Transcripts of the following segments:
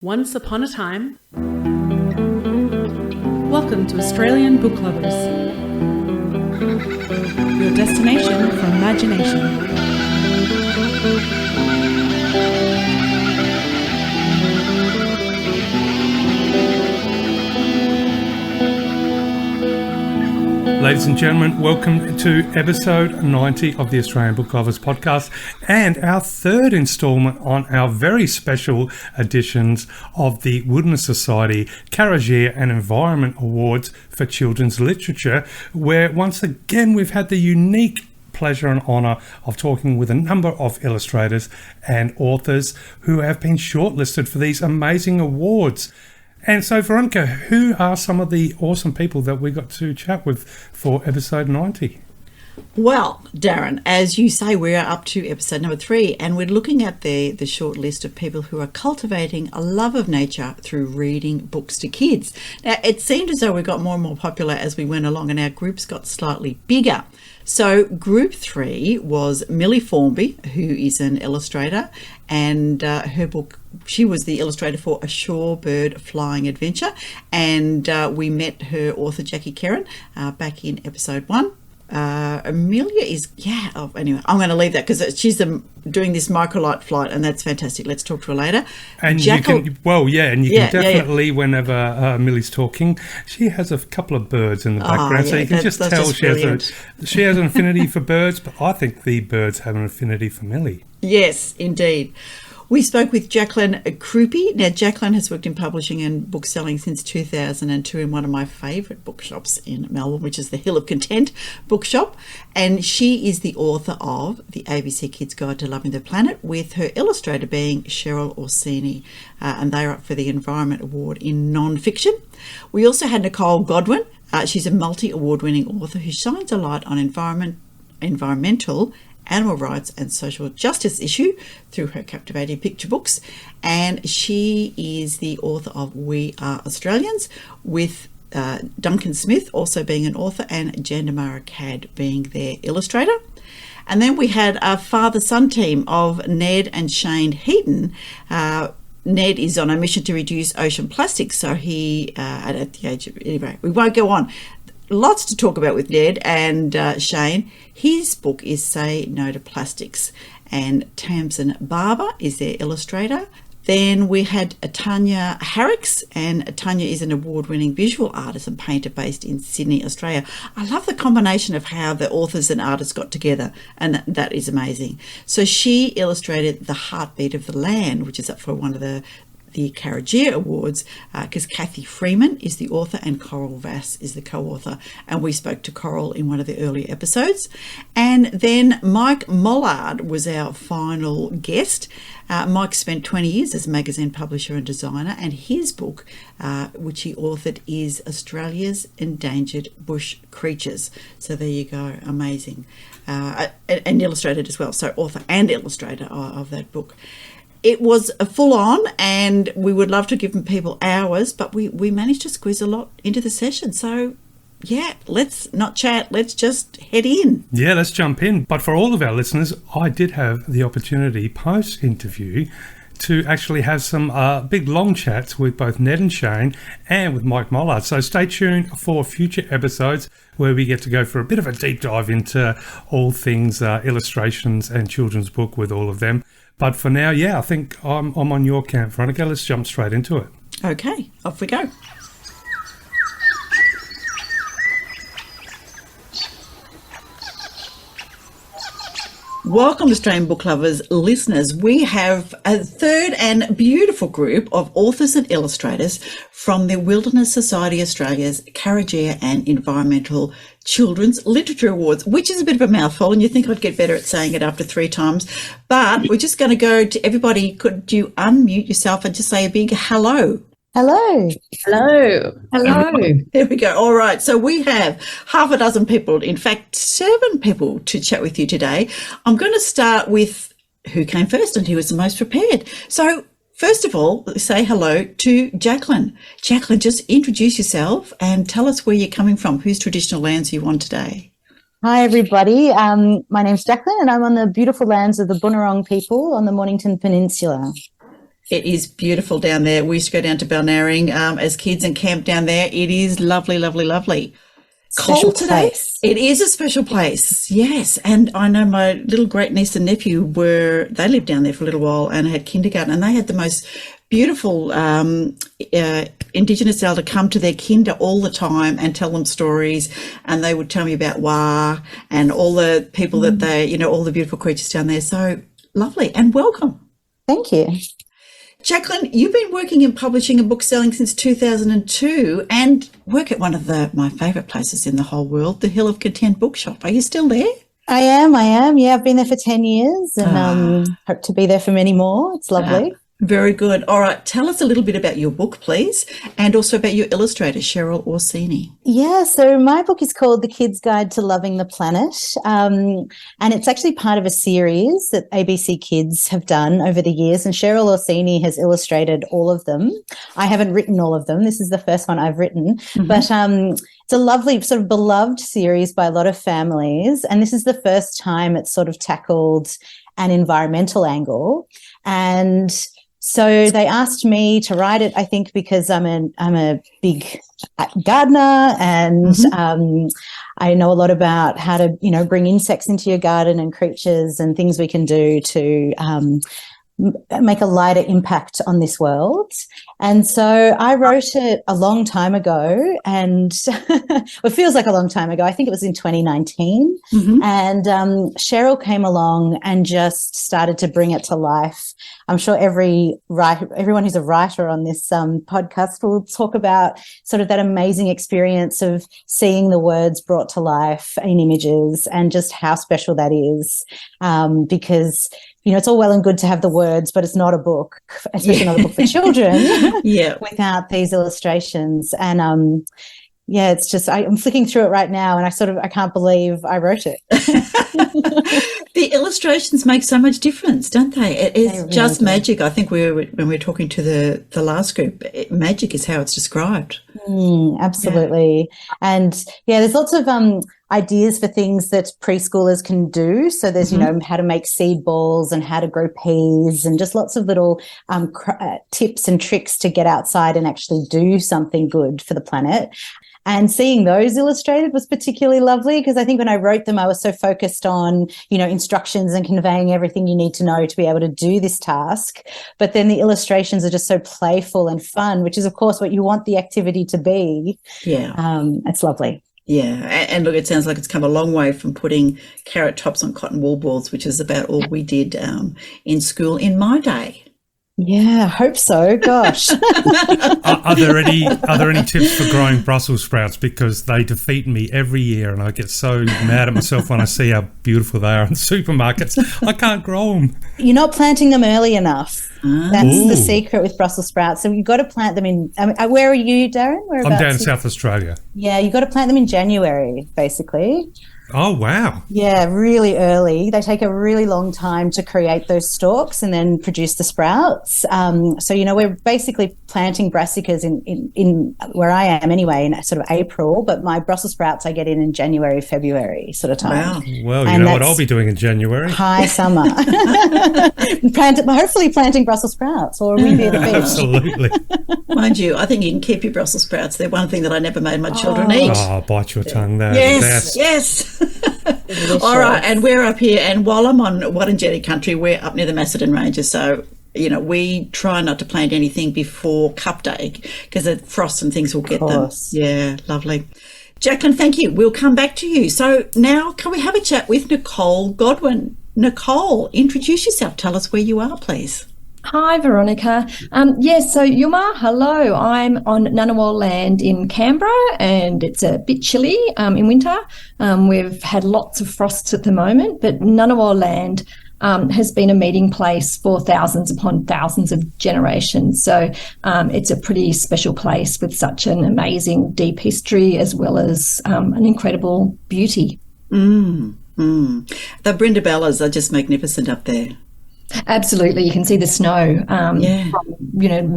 Once upon a time. Welcome to Australian Book Lovers, your destination for imagination. Ladies and gentlemen, welcome to episode 90 of the Australian Book Lovers podcast and our third instalment on our very special editions of the Wilderness Society Karajia and Environment Awards for Children's Literature, where once again we've had the unique pleasure and honour of talking with a number of illustrators and authors who have been shortlisted for these amazing awards. And so, Veronica, who are some of the awesome people that we got to chat with for episode 90? Well, Darren, as you say, we are up to episode number 3, and we're looking at the short list of people who are cultivating a love of nature through reading books to kids. Now, it seemed as though we got more and more popular as we went along, and our groups got slightly bigger. So group 3 was Millie Formby, who is an illustrator, and her book, she was the illustrator for A Shorebird Flying Adventure, and we met her author Jackie Karen back in episode 1. Amelia is, anyway, I'm going to leave that because she's doing this microlight flight, and that's fantastic. Let's talk to her later. And you can definitely, whenever Millie's talking, she has a couple of birds in the background, so you can just tell she has an affinity for birds, but I think the birds have an affinity for Millie. Yes, indeed. We spoke with Jaclyn Crupi. Now, Jaclyn has worked in publishing and book selling since 2002 in one of my favourite bookshops in Melbourne, which is the Hill of Content bookshop. And she is the author of The ABC Kids Guide to Loving the Planet, with her illustrator being Cheryl Orsini. And they are up for the Environment Award in non-fiction. We also had Nicole Godwin. She's a multi-award-winning author who shines a light on environmental, animal rights and social justice issue through her captivating picture books, and she is the author of We Are Australians, with Duncan Smith also being an author and Jandamara Cad being their illustrator. And then we had a father-son team of Ned and Shane Heaton. Ned is on a mission to reduce ocean plastics, so he at the age of, anyway, we won't go on. Lots to talk about with Ned and Shane. His book is Say No to Plastics, and Tamsin Barber is their illustrator. Then we had Tannya Harricks, and Tannya is an award-winning visual artist and painter based in Sydney, Australia. I love the combination of how the authors and artists got together, and that is amazing. So she illustrated The Heartbeat of the Land, which is up for one of the Karajia Awards, because Kathy Freeman is the author and Coral Vass is the co-author, and we spoke to Coral in one of the earlier episodes. And then Myke Mollard was our final guest. Myke spent 20 years as a magazine publisher and designer, and his book, which he authored, is Australia's Endangered Bush Creatures. So there you go, amazing. And illustrated as well, so author and illustrator of that book. It was a full-on, and we would love to give people hours, but we managed to squeeze a lot into the session. So, yeah, let's not chat. Let's just head in. Yeah, let's jump in. But for all of our listeners, I did have the opportunity post-interview to actually have some big, long chats with both Ned and Shane and with Myke Mollard. So stay tuned for future episodes where we get to go for a bit of a deep dive into all things illustrations and children's book with all of them. But for now, yeah, I think I'm on your camp, Veronica. Let's jump straight into it. Okay, off we go. Welcome, Australian Book Lovers listeners. We have a third and beautiful group of authors and illustrators from the Wilderness Society Australia's Karajia and Environmental Children's Literature Awards, which is a bit of a mouthful, and you think I'd get better at saying it after 3 times. But we're just going to go to everybody. Could you unmute yourself and just say a big hello? Hello. Hello. Hello. There we go. All right. So we have half a dozen people, in fact, 7 people to chat with you today. I'm going to start with who came first and who was the most prepared. So first of all, say hello to Jaclyn. Jaclyn, just introduce yourself and tell us where you're coming from, whose traditional lands you on today. Hi, everybody. My name's Jaclyn, and I'm on the beautiful lands of the Bunurong people on the Mornington Peninsula. It is beautiful down there. We used to go down to Balnarring as kids and camp down there. It is lovely, lovely, lovely. Special Cold today. place. It is a special place, yes. And I know my little great niece and nephew they lived down there for a little while and had kindergarten, and they had the most beautiful Indigenous elder come to their kinder all the time and tell them stories, and they would tell me about Wah and all the people that all the beautiful creatures down there. So lovely, and welcome. Thank you. Jaclyn, you've been working in publishing and book selling since 2002 and work at one of my favourite places in the whole world, the Hill of Content Bookshop. Are you still there? I am. Yeah, I've been there for 10 years and hope to be there for many more. It's lovely. Very good. All right. Tell us a little bit about your book, please, and also about your illustrator, Cheryl Orsini. Yeah, so my book is called The Kid's Guide to Loving the Planet, and it's actually part of a series that ABC Kids have done over the years, and Cheryl Orsini has illustrated all of them. I haven't written all of them. This is the first one I've written, but it's a lovely sort of beloved series by a lot of families, and this is the first time it's sort of tackled an environmental angle. And so they asked me to write it, I think, because I'm a big gardener and I know a lot about how to, bring insects into your garden and creatures and things we can do to make a lighter impact on this world. And so I wrote it a long time ago, and it feels like a long time ago. I think it was in 2019. And Cheryl came along and just started to bring it to life. I'm sure everyone who's a writer on this podcast will talk about sort of that amazing experience of seeing the words brought to life in images and just how special that is, because it's all well and good to have the words, but it's not a book, especially not a book for children, without these illustrations. And it's just I'm flicking through it right now, and I can't believe I wrote it. The illustrations make so much difference, don't they? It is really just do. magic. I think when we were talking to the last group, magic is how it's described. Absolutely. And there's lots of ideas for things that preschoolers can do. So there's, how to make seed balls and how to grow peas and just lots of little tips and tricks to get outside and actually do something good for the planet. And seeing those illustrated was particularly lovely because I think when I wrote them, I was so focused on, instructions and conveying everything you need to know to be able to do this task. But then the illustrations are just so playful and fun, which is, of course, what you want the activity to be. Yeah. It's lovely. Yeah. And look, it sounds like it's come a long way from putting carrot tops on cotton wool boards, which is about all we did in school in my day. Yeah, I hope so. Gosh. Are there any tips for growing Brussels sprouts? Because they defeat me every year and I get so mad at myself when I see how beautiful they are in supermarkets. I can't grow them. You're not planting them early enough. That's the secret with Brussels sprouts. So you've got to plant them in, where are you, Darren? I'm down in South Australia. Yeah, you've got to plant them in January, basically. Oh, wow. Yeah, really early. They take a really long time to create those stalks and then produce the sprouts. So, we're basically planting brassicas in where I am anyway in sort of April, but my Brussels sprouts I get in January, February sort of time. Wow. Well, you know what I'll be doing in January? High summer. Hopefully planting Brussels sprouts or we'd be at the beach. Absolutely. Mind you, I think you can keep your Brussels sprouts. They're one thing that I never made my children eat. Oh, bite your tongue there. Yes. All right, and we're up here, and while I'm on Wurundjeri country, we're up near the Macedon Ranges, so we try not to plant anything before Cup Day because the frost and things will get them. Yeah, lovely. Jaclyn, thank you. We'll come back to you. So now can we have a chat with Nicole Godwin? Nicole, introduce yourself. Tell us where you are, please. Hi, Veronica. So Yuma, hello. I'm on Ngunnawal land in Canberra and it's a bit chilly in winter. We've had lots of frosts at the moment, but Ngunnawal land has been a meeting place for thousands upon thousands of generations. So it's a pretty special place with such an amazing deep history as well as an incredible beauty. The Brindabellas are just magnificent up there. Absolutely. You can see the snow from,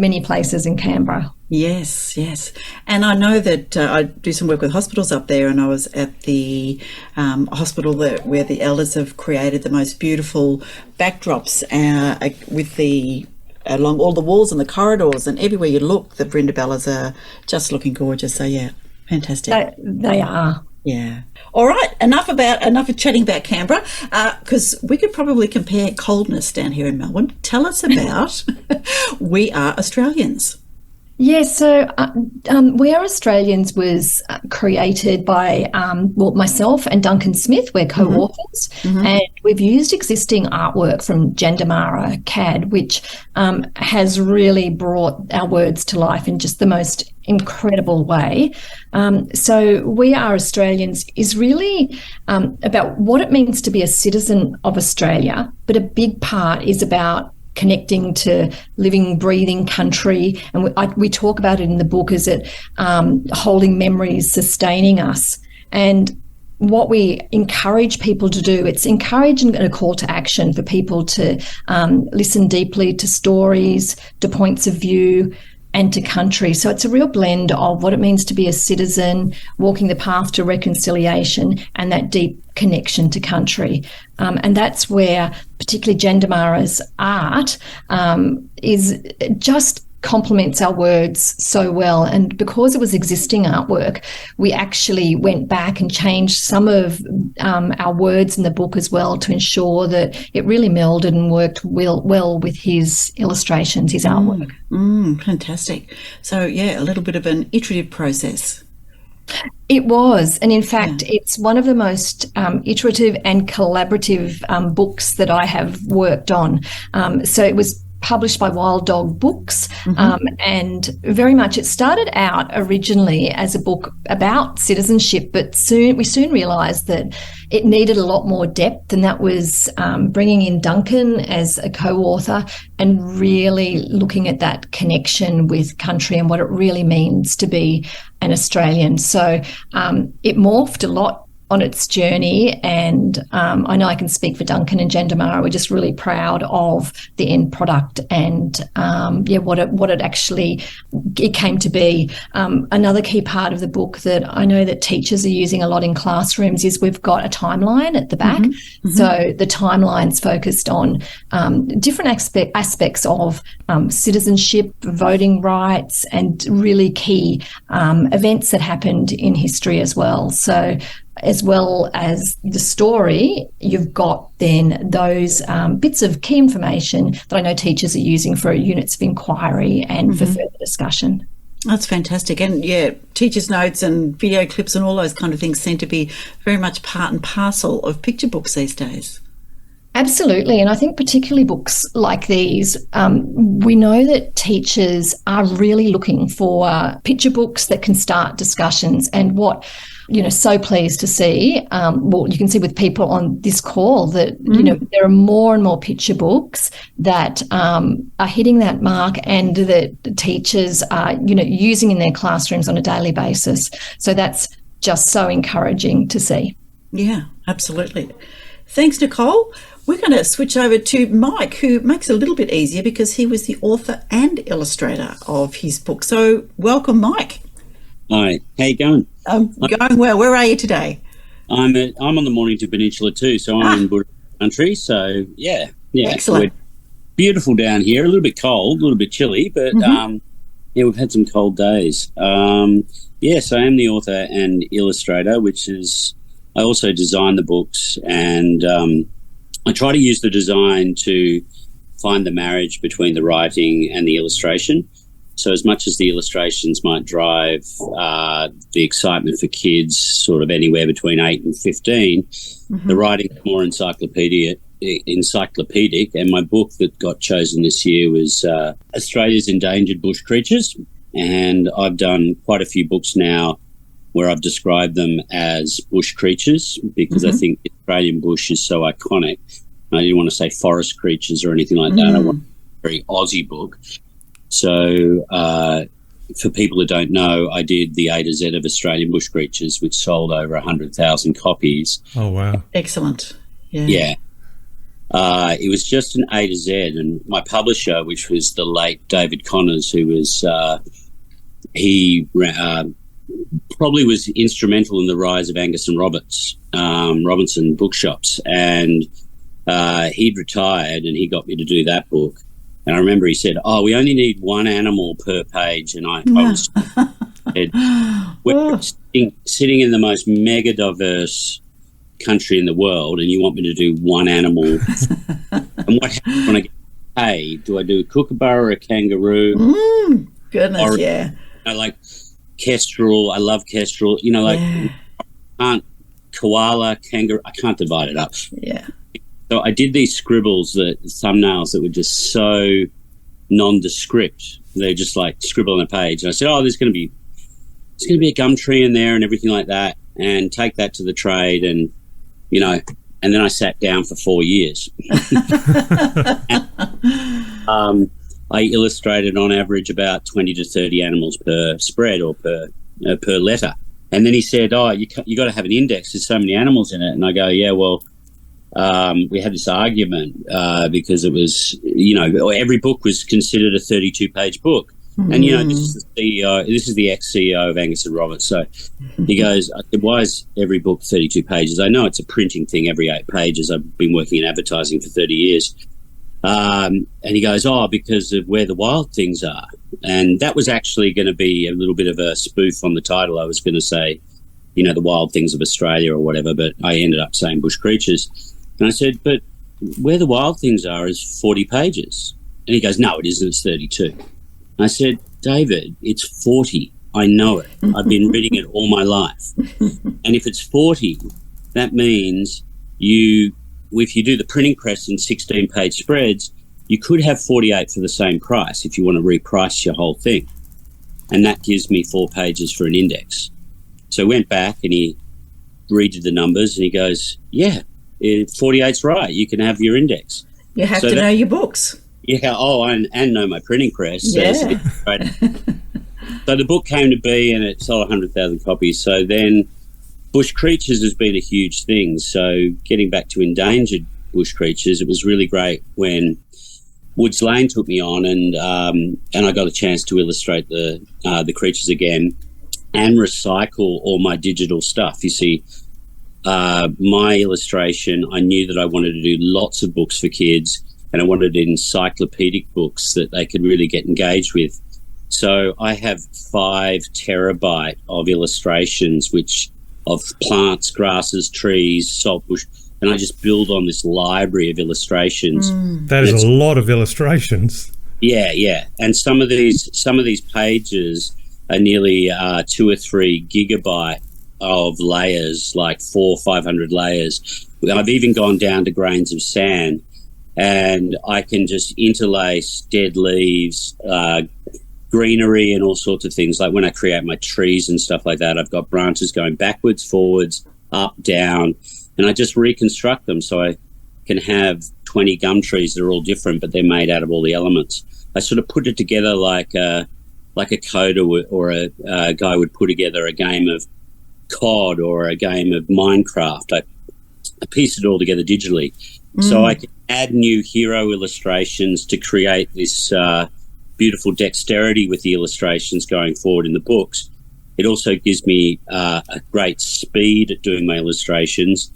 many places in Canberra. Yes. And I know that I do some work with hospitals up there, and I was at the hospital where the elders have created the most beautiful backdrops with the along all the walls and the corridors, and everywhere you look, the Brindabellas are just looking gorgeous. So yeah, fantastic. They are. Yeah. All right. Enough of chatting about Canberra, because we could probably compare coldness down here in Melbourne. Tell us about We Are Australians. Yes, so We Are Australians was created by myself and Duncan Smith. We're co-authors, and we've used existing artwork from Jandamara CAD, which has really brought our words to life in just the most incredible way. So We Are Australians is really about what it means to be a citizen of Australia, but a big part is about connecting to living, breathing country. And we talk about it in the book as it holding memories, sustaining us. And what we encourage people to do, it's encouraging a call to action for people to listen deeply to stories, to points of view, and to country. So it's a real blend of what it means to be a citizen, walking the path to reconciliation, and that deep connection to country. And that's where particularly Jandamara's art is just complements our words so well. And because it was existing artwork, we actually went back and changed some of our words in the book as well to ensure that it really melded and worked well with his illustrations, his artwork. Fantastic. So, yeah, a little bit of an iterative process. It was. And in fact, it's one of the most iterative and collaborative books that I have worked on. So it was published by Wild Dog Books, and very much it started out originally as a book about citizenship, but we soon realised that it needed a lot more depth, and that was bringing in Duncan as a co-author and really looking at that connection with country and what it really means to be an Australian. So it morphed a lot on its journey, and I know I can speak for Duncan and Jandamara. We're just really proud of the end product and what it actually came to be. Another key part of the book that I know that teachers are using a lot in classrooms is we've got a timeline at the back. So the timeline's focused on different aspects of citizenship, voting rights, and really key events that happened in history as well. So as well as the story, you've got then those bits of key information that I know teachers are using for units of inquiry and for further discussion. That's fantastic. And, yeah, teachers' notes and video clips and all those kind of things seem to be very much part and parcel of picture books these days. Absolutely. And I think particularly books like these, we know that teachers are really looking for picture books that can start discussions. And what, so pleased to see, you can see with people on this call that, there are more and more picture books that are hitting that mark and that teachers are, using in their classrooms on a daily basis. So that's just so encouraging to see. Yeah, absolutely. Thanks, Nicole. We're going to switch over to Myke, who makes it a little bit easier because he was the author and illustrator of his book. So welcome, Myke. Hi, how you going? Going well. Where are you today? I'm on the Mornington Peninsula too, so I'm in Buddha country. So yeah. Excellent. Beautiful down here. A little bit cold, a little bit chilly, but we've had some cold days. Yes, I am the author and illustrator, which is I also design the books, and I try to use the design to find the marriage between the writing and the illustration. So as much as the illustrations might drive the excitement for kids sort of anywhere between 8 and 15, the writing is more encyclopedic, and my book that got chosen this year was Australia's Endangered Bush Creatures, and I've done quite a few books now where I've described them as bush creatures because I think the Australian bush is so iconic. I didn't want to say forest creatures or anything like that. I want a very Aussie book. So for people who don't know, I did the A to Z of Australian bush creatures, which sold over 100,000 copies. Oh, wow. Excellent. Yeah. It was just an A to Z, and my publisher, which was the late David Connors, who was probably was instrumental in the rise of Angus and Robinson bookshops, and he'd retired and he got me to do that book. And I remember he said, "Oh, we only need one animal per page." And I was said, "We're sitting in the most mega diverse country in the world, and you want me to do one animal?" And what happens when I get paid? Do I do a kookaburra or a kangaroo? Goodness, or, yeah. I like kestrel. I love kestrel. You know, like I can't koala, kangaroo. I can't divide it up. Yeah. So I did these scribbles, thumbnails that were just so nondescript. They're just like scribble on a page. And I said, there's going to be a gum tree in there and everything like that, and take that to the trade. And, you know, and then I sat down for 4 years. I illustrated on average about 20 to 30 animals per spread or per letter. And then he said, you got to have an index. There's so many animals in it. And I go, yeah, well, we had this argument because it was, you know, every book was considered a 32-page book. And, you know, this is the ex-CEO of Angus and Roberts. So he goes, I said, why is every book 32 pages? I know it's a printing thing every 8 pages. I've been working in advertising for 30 years. And he goes, because of where the wild things are. And that was actually going to be a little bit of a spoof on the title. I was going to say, you know, the wild things of Australia or whatever, but I ended up saying bush creatures. And I said, but where the wild things are is 40 pages. And he goes, no, it isn't, it's 32. And I said, David, it's 40. I know it. I've been reading it all my life. And if it's 40, that means if you do the printing press in 16-page spreads, you could have 48 for the same price if you want to reprice your whole thing. And that gives me 4 pages for an index. So I went back and he redid the numbers and he goes, yeah, 48's right. You can have your index. You have to know your books. Yeah. And know my printing press. Yeah. So the book came to be and it sold 100,000 copies. So then bush creatures has been a huge thing. So getting back to endangered bush creatures, it was really great when Woods Lane took me on and I got a chance to illustrate the creatures again and recycle all my digital stuff. You see, my illustration, I knew that I wanted to do lots of books for kids and I wanted encyclopedic books that they could really get engaged with. So I have 5 terabyte of illustrations, of plants, grasses, trees, saltbush, and I just build on this library of illustrations. That is a lot of illustrations. Yeah. And some of these pages are nearly 2 or 3 gigabyte of layers, like 400 or 500 layers. I've even gone down to grains of sand, and I can just interlace dead leaves, greenery and all sorts of things. Like when I create my trees and stuff like that, I've got branches going backwards, forwards, up, down, and I just reconstruct them so I can have 20 gum trees that are all different, but they're made out of all the elements. I sort of put it together like a coder or a guy would put together a game of COD or a game of Minecraft. I piece it all together digitally. So I can add new hero illustrations to create this beautiful dexterity with the illustrations going forward in the books. It also gives me a great speed at doing my illustrations,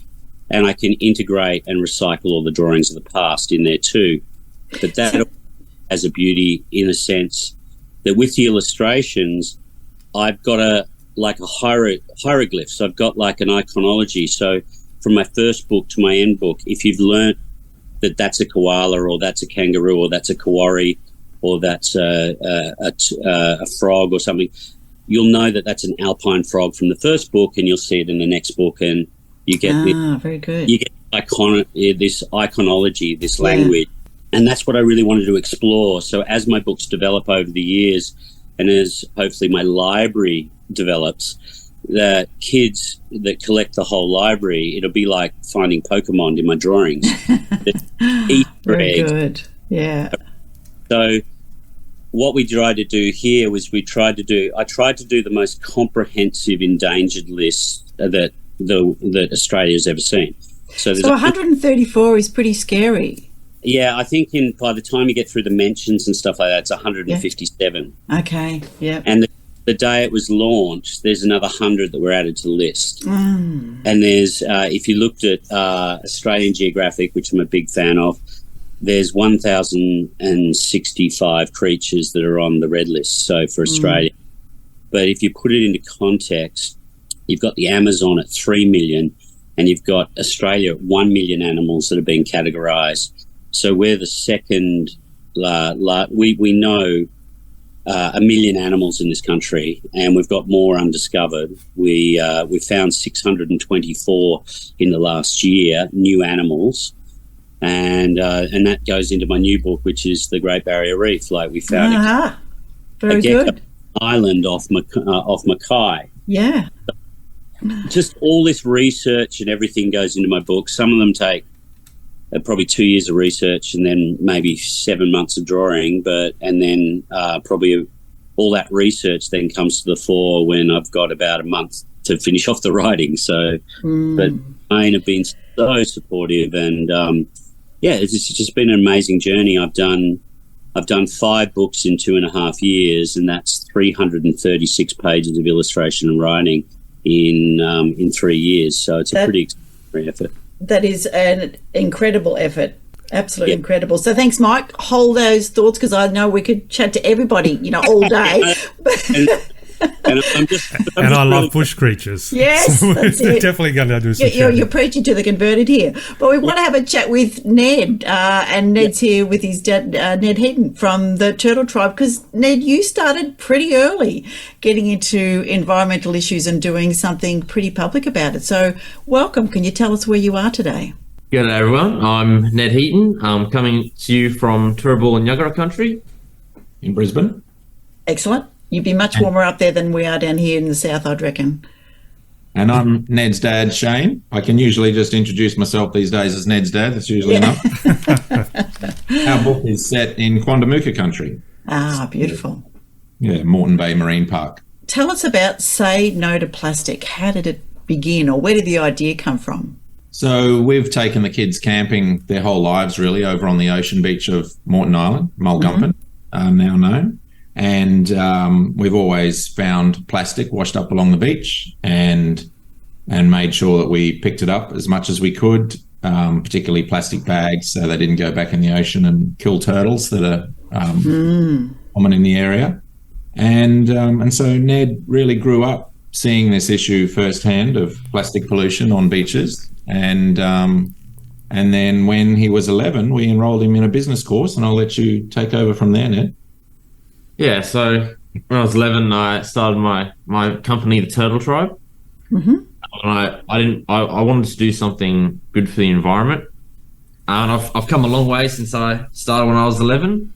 and I can integrate and recycle all the drawings of the past in there too. But that has a beauty in a sense that with the illustrations, I've got hieroglyphs. I've got like an iconology. So from my first book to my end book, if you've learnt that that's a koala or that's a kangaroo or that's a kawari or that's a frog or something, you'll know that that's an alpine frog from the first book, and you'll see it in the next book, and you get very good. You get this iconology, this language, and that's what I really wanted to explore. So as my books develop over the years, and as hopefully my library develops, that kids that collect the whole library, it'll be like finding Pokemon in my drawings. Very good. Yeah. So what we tried to do here was I tried to do the most comprehensive endangered list that Australia's ever seen. So 134 is pretty scary. Yeah, I think by the time you get through the mentions and stuff like that, it's 157. Yeah. Okay, yeah. And the day it was launched, there's another 100 that were added to the list. And there's, if you looked at Australian Geographic, which I'm a big fan of, there's 1,065 creatures that are on the red list, so for Australia. But if you put it into context, you've got the Amazon at 3 million, and you've got Australia at 1 million animals that have been categorised. So we're the second. We know 1 million animals in this country, and we've got more undiscovered. We found 624 in the last year, new animals, and that goes into my new book, which is the Great Barrier Reef. Like, we found very good island off Myke. Yeah. Just all this research and everything goes into my book. Some of them take probably 2 years of research and then maybe 7 months of drawing, and then probably all that research then comes to the fore when I've got about a month to finish off the writing. So, but Jane have been so supportive, and it's just been an amazing journey. I've done 5 books in 2.5 years, and that's 336 pages of illustration and writing in 3 years. So it's a pretty extraordinary effort. That is an incredible effort. Absolutely incredible. So thanks, Myke. Hold those thoughts, because I know we could chat to everybody, all day. And I love bush creatures. Yes, so we're that's it. definitely going to do some You're preaching to the converted here. But we want to have a chat with Ned, and Ned's here with his dad, Ned Heaton from the Turtle Tribe, because, Ned, you started pretty early getting into environmental issues and doing something pretty public about it. So welcome. Can you tell us where you are today? G'day everyone, I'm Ned Heaton. I'm coming to you from Turrbal and Yagara country in Brisbane. Excellent. You'd be much warmer up there than we are down here in the south, I'd reckon. And I'm Ned's dad, Shane. I can usually just introduce myself these days as Ned's dad. That's usually enough. Our book is set in Quandamooka country. Ah, beautiful. Yeah, Moreton Bay Marine Park. Tell us about Say No to Plastic. How did it begin, or where did the idea come from? So we've taken the kids camping their whole lives, really, over on the ocean beach of Moreton Island, Mulgumpin, now known. And we've always found plastic washed up along the beach and made sure that we picked it up as much as we could, particularly plastic bags, so they didn't go back in the ocean and kill turtles that are common in the area. And so Ned really grew up seeing this issue firsthand of plastic pollution on beaches. And then when he was 11, we enrolled him in a business course, and I'll let you take over from there, Ned. Yeah, so when I was 11, I started my company, the Turtle Tribe. And I wanted to do something good for the environment. And I've come a long way since I started when I was 11.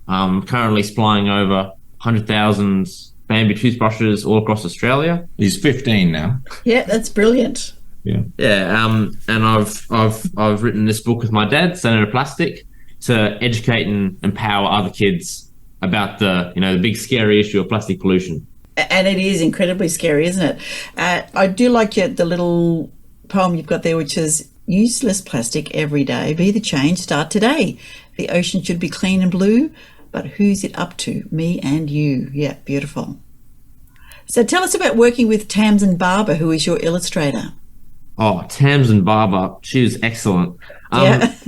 Currently supplying over 100,000 Bamboo toothbrushes all across Australia. He's 15 now. Yeah, that's brilliant. Yeah. And I've written this book with my dad, Say No to Plastic, to educate and empower other kids about the big scary issue of plastic pollution. And it is incredibly scary, isn't it? I do like the little poem you've got there, which is, use less plastic every day, be the change, start today. The ocean should be clean and blue, but who's it up to? Me and you. Yeah, beautiful. So tell us about working with Tamsin Barber, who is your illustrator. Oh, Tamsin Barber, she was excellent. You have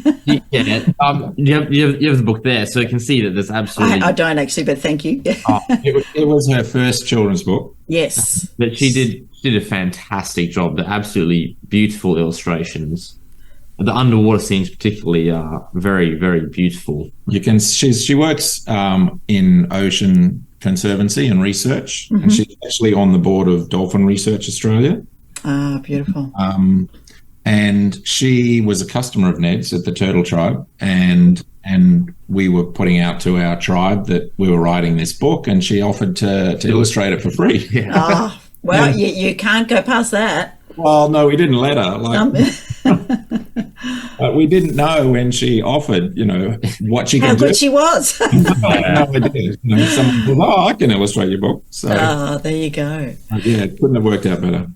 the book there, so you can see that there's absolutely... I don't actually, but thank you. It was her first children's book. Yes. But she did a fantastic job. They're absolutely beautiful illustrations. The underwater scenes particularly are very, very beautiful. She works in ocean conservancy and research, and she's actually on the board of Dolphin Research Australia. Ah, beautiful. And she was a customer of Ned's at the Turtle Tribe, and we were putting out to our tribe that we were writing this book, and she offered to illustrate it for free. Yeah. Oh, well, you can't go past that. Well, no, we didn't let her. But we didn't know when she offered, what she could do. How good she was. No idea. Someone said, I can illustrate your book. So, there you go. Yeah, it couldn't have worked out better.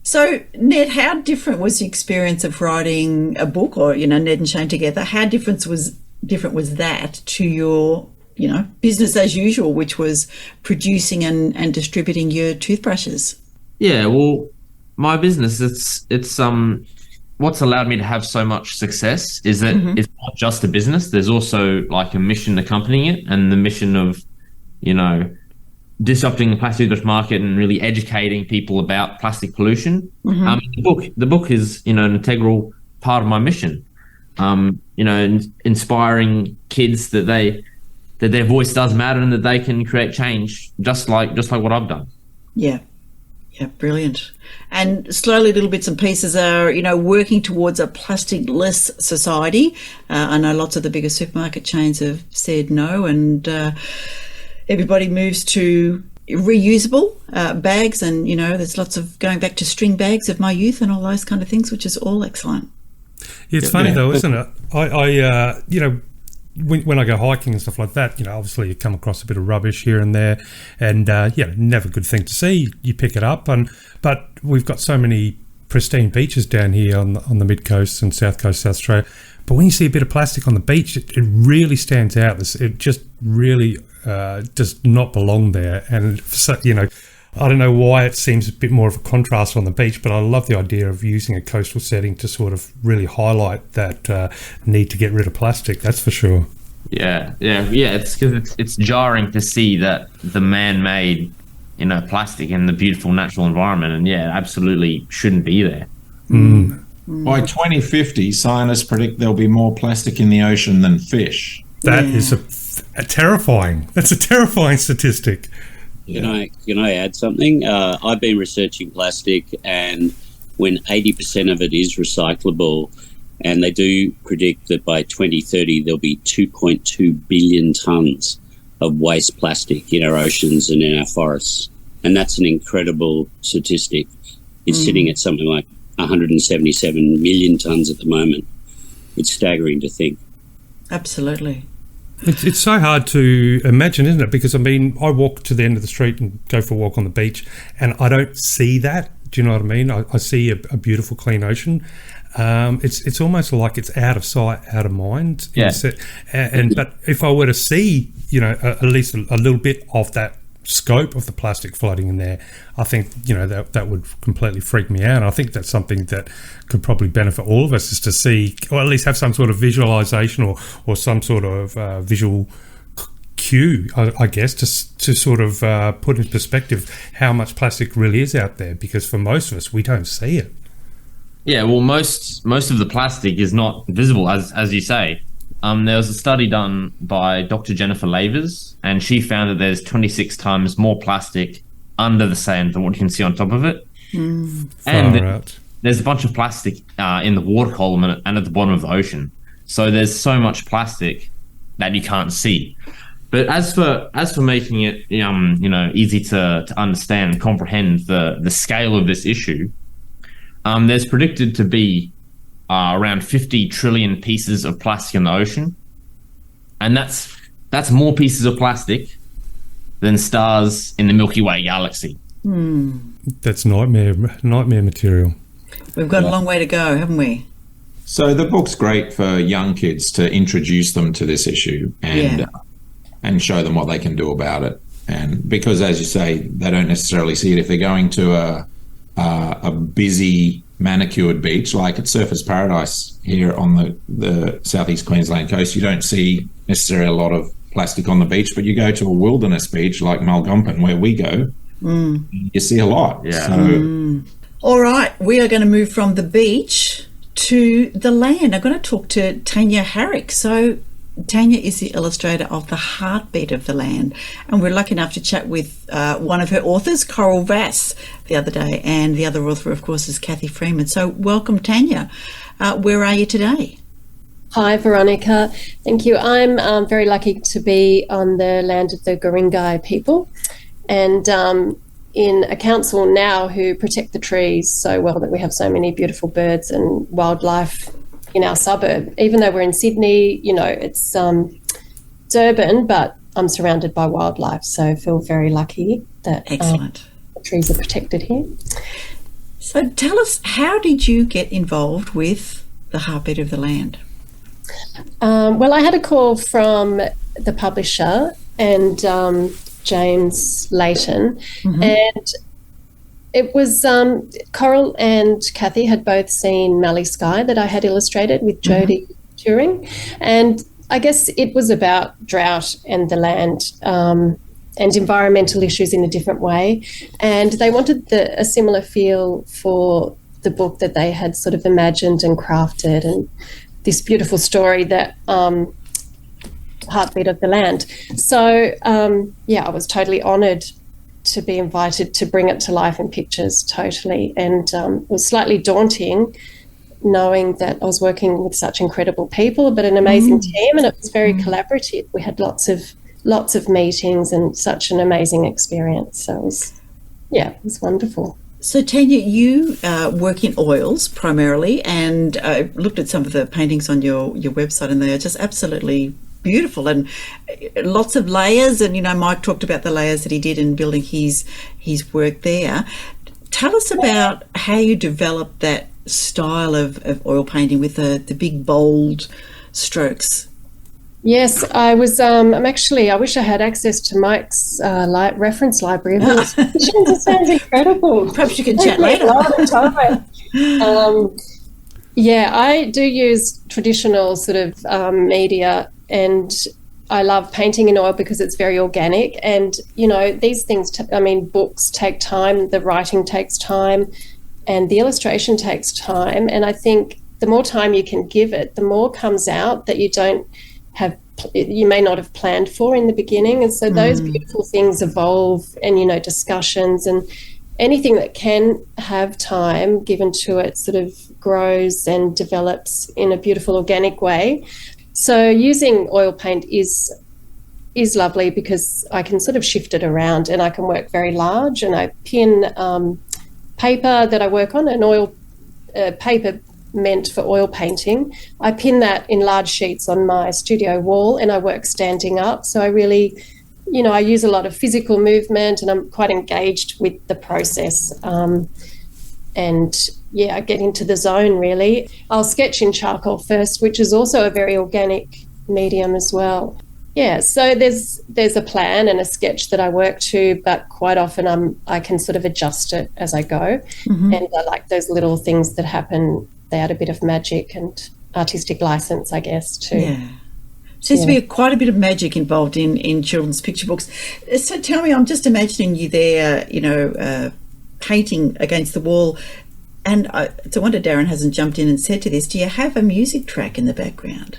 So, Ned, how different was the experience of writing a book, or Ned and Shane together? How different was that to your business as usual, which was producing and distributing your toothbrushes? Yeah, well, my business it's what's allowed me to have so much success is that it's not just a business. There's also like a mission accompanying it, and the mission of, disrupting the plastic market and really educating people about plastic pollution. The book is, an integral part of my mission. Inspiring kids that their voice does matter and that they can create change, just like what I've done. Yeah, brilliant. And slowly, little bits and pieces are, working towards a plastic-less society. I know lots of the bigger supermarket chains have said no, and everybody moves to reusable bags, and there's lots of going back to string bags of my youth and all those kind of things, which is all excellent. Yeah, it's funny though, isn't it? I when I go hiking and stuff like that, obviously you come across a bit of rubbish here and there, and never a good thing to see. You pick it up, but we've got so many pristine beaches down here on the mid coast and south coast, South Australia. But when you see a bit of plastic on the beach, it really stands out. It just really does not belong there, and I don't know why it seems a bit more of a contrast on the beach, but I love the idea of using a coastal setting to sort of really highlight that need to get rid of plastic. That's for sure. Yeah. It's because it's jarring to see that the man-made, plastic in the beautiful natural environment, and it absolutely shouldn't be there. By 2050, scientists predict there'll be more plastic in the ocean than fish. That is a terrifying. That's a terrifying statistic. Can I add something? I've been researching plastic, and when 80% of it is recyclable, and they do predict that by 2030 there'll be 2.2 billion tonnes of waste plastic in our oceans and in our forests. And that's an incredible statistic. It's sitting at something like 177 million tonnes at the moment. It's staggering to think. Absolutely. It's so hard to imagine, isn't it? Because, I walk to the end of the street and go for a walk on the beach, and I don't see that. Do you know what I mean? I see a beautiful, clean ocean. It's almost like it's out of sight, out of mind. Yeah. But if I were to see, at least a little bit of that scope of the plastic floating in there, I think that would completely freak me out. I think that's something that could probably benefit all of us, is to see, or at least have some sort of visualization or some sort of visual cue, I guess, to sort of put in perspective how much plastic really is out there, because for most of us we don't see it. Yeah, well, most of the plastic is not visible, as you say. There was a study done by Dr. Jennifer Lavers, and she found that there's 26 times more plastic under the sand than what you can see on top of it. And there's a bunch of plastic in the water column and at the bottom of the ocean. So there's so much plastic that you can't see. But as for making it easy to understand and comprehend the scale of this issue, there's predicted to be around 50 trillion pieces of plastic in the ocean, and that's more pieces of plastic than stars in the Milky Way galaxy. That's nightmare material. We've got a long way to go, haven't we? So the book's great for young kids to introduce them to this issue and show them what they can do about it. And because, as you say, they don't necessarily see it if they're going to a busy manicured beach like at Surfers Paradise here on the southeast Queensland coast. You don't see necessarily a lot of plastic on the beach, but you go to a wilderness beach like Mulgumpin, where we go, you see a lot. All right, we are going to move from the beach to the land. I'm going to talk to Tannya Harricks. So Tannya is the illustrator of The Heartbeat of the Land, and we're lucky enough to chat with one of her authors, Coral Vass, the other day, and the other author, of course, is Kathy Freeman. So welcome, Tannya. Where are you today? Hi, Veronica. Thank you. I'm very lucky to be on the land of the Guringai people, and in a council now who protect the trees so well that we have so many beautiful birds and wildlife in our suburb. Even though we're in Sydney, it's urban, but I'm surrounded by wildlife, so I feel very lucky that Excellent. The trees are protected here. So tell us, how did you get involved with The Heartbeat of the Land? Well, I had a call from the publisher and James Layton, and it was Coral and Kathy had both seen Mallee Sky that I had illustrated with Jodie Turing, and I guess it was about drought and the land and environmental issues in a different way, and they wanted a similar feel for the book that they had sort of imagined and crafted, and this beautiful story that Heartbeat of the Land. So I was totally honoured to be invited to bring it to life in pictures, totally, and it was slightly daunting knowing that I was working with such incredible people, but an amazing team, and it was very collaborative. We had lots of meetings and such an amazing experience. So it was wonderful. So Tannya, you work in oils primarily, and I looked at some of the paintings on your website, and they are just absolutely beautiful and lots of layers. And Myke talked about the layers that he did in building his work there. Tell us about how you developed that style of oil painting with the big bold strokes. Yes, I was. I wish I had access to Mike's reference library. It sounds incredible. Perhaps you can chat later. I do use traditional sort of media, and I love painting in oil because it's very organic. And these things. Books take time. The writing takes time, and the illustration takes time. And I think the more time you can give it, the more comes out that you may not have planned for in the beginning. And so those beautiful things evolve, and discussions and anything that can have time given to it sort of grows and develops in a beautiful organic way. So using oil paint is lovely because I can sort of shift it around, and I can work very large, and I pin paper that I work on, an oil paper meant for oil painting. I pin that in large sheets on my studio wall, and I work standing up. So I really, I use a lot of physical movement, and I'm quite engaged with the process. I get into the zone really. I'll sketch in charcoal first, which is also a very organic medium as well. Yeah, so there's a plan and a sketch that I work to, but quite often I can sort of adjust it as I go. And I like those little things that happen. They add a bit of magic and artistic license, I guess, too. Yeah. Seems to be quite a bit of magic involved in children's picture books. So tell me, I'm just imagining you there, painting against the wall. And it's a wonder Darren hasn't jumped in and said to this, do you have a music track in the background?